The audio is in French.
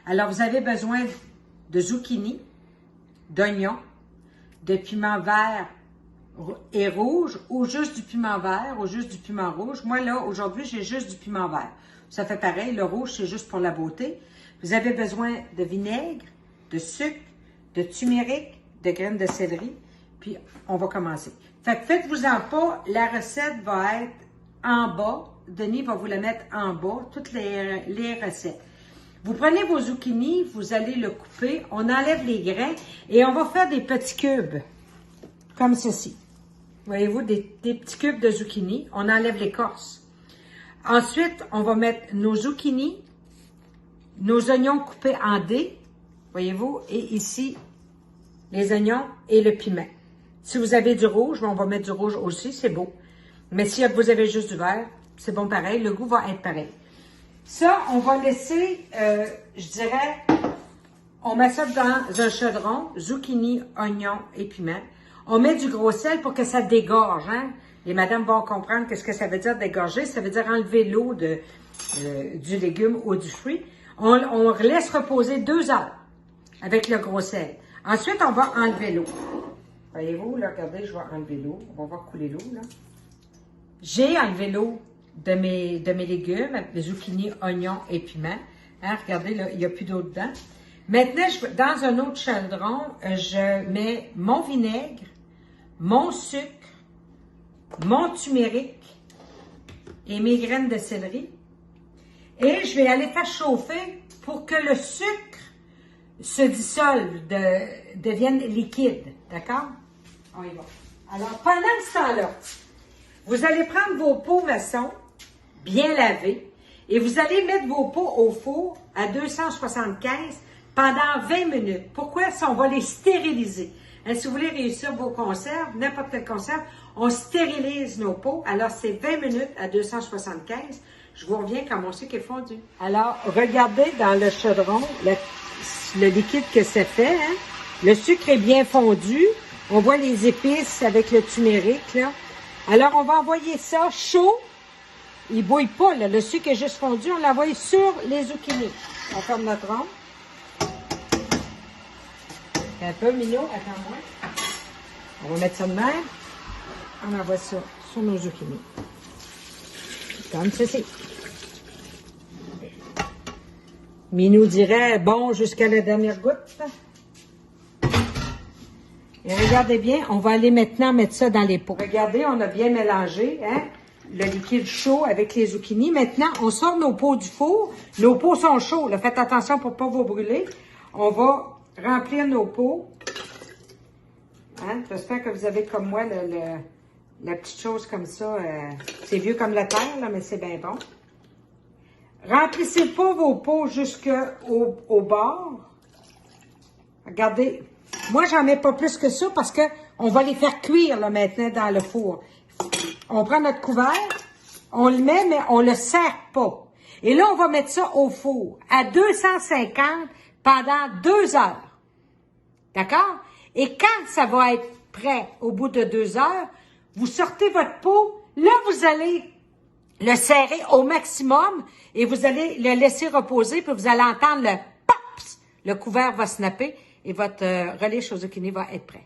Alors, vous avez besoin de zucchini, d'oignons, de piment vert et rouge, ou juste du piment vert, ou juste du piment rouge. Moi, là, aujourd'hui, j'ai juste du piment vert. Ça fait pareil, le rouge, c'est juste pour la beauté. Vous avez besoin de vinaigre, de sucre, de turmeric, de graines de céleri, puis on va commencer. Fait que faites-vous-en pas, la recette va être en bas. Denis va vous la mettre en bas, toutes les recettes. Vous prenez vos zucchini, vous allez le couper, on enlève les grains et on va faire des petits cubes, comme ceci. Voyez-vous, des petits cubes de zucchini, on enlève l'écorce. Ensuite, on va mettre nos zucchini, nos oignons coupés en dés, voyez-vous, et ici, les oignons et le piment. Si vous avez du rouge, on va mettre du rouge aussi, c'est beau. Mais si vous avez juste du vert, c'est bon pareil, le goût va être pareil. Ça, on va laisser, je dirais, on met ça dans un chaudron, zucchini, oignons et piment. On met du gros sel pour que ça dégorge, hein. Les madames vont comprendre qu'est-ce que ça veut dire dégorger. Ça veut dire enlever l'eau du légume ou du fruit. On laisse reposer 2 heures avec le gros sel. Ensuite, on va enlever l'eau. Voyez-vous, là, regardez, je vais enlever l'eau. On va voir couler l'eau, là. J'ai enlevé l'eau de mes légumes, avec les zucchini, oignons et piments. Hein, regardez, là, il n'y a plus d'eau dedans. Maintenant, dans un autre chaudron, je mets mon vinaigre, mon sucre, mon turmeric et mes graines de céleri. Et je vais aller faire chauffer pour que le sucre se dissolve, devienne liquide. D'accord? On y va. Alors, pendant ce temps-là, vous allez prendre vos pots maçons, bien lavés, et vous allez mettre vos pots au four à 275 pendant 20 minutes. Pourquoi? Ça, on va les stériliser. Hein, si vous voulez réussir vos conserves, n'importe quelle conserve, on stérilise nos pots. Alors, c'est 20 minutes à 275. Je vous reviens quand mon sucre est fondu. Alors, regardez dans le chaudron le liquide que ça fait. Hein? Le sucre est bien fondu. On voit les épices avec le turmeric, là. Alors, on va envoyer ça chaud. Il ne bouille pas, là. Le sucre est juste fondu. On l'envoie sur les zucchini. On ferme notre ronde. Un peu, Minou, attends-moi. On va mettre ça de même. On envoie ça sur nos zucchini. Comme ceci. Minou dirait, bon, jusqu'à la dernière goutte. Et regardez bien, on va aller maintenant mettre ça dans les pots. Regardez, on a bien mélangé, hein, le liquide chaud avec les zucchini. Maintenant, on sort nos pots du four. Nos pots sont chauds, là. Faites attention pour ne pas vous brûler. On va remplir nos pots. Hein? J'espère que vous avez comme moi la petite chose comme ça. C'est vieux comme la terre, là, mais c'est bien bon. Remplissez pas vos pots jusqu'au bord. Regardez. Moi, j'en mets pas plus que ça parce que on va les faire cuire là maintenant dans le four. On prend notre couvert, on le met, mais on le serre pas. Et là, on va mettre ça au four à 250 pendant 2 heures. D'accord? Et quand ça va être prêt, au bout de 2 heures, vous sortez votre pot. Là, vous allez le serrer au maximum et vous allez le laisser reposer, puis vous allez entendre le pops. Le couvert va snapper et votre relish au zucchini va être prêt.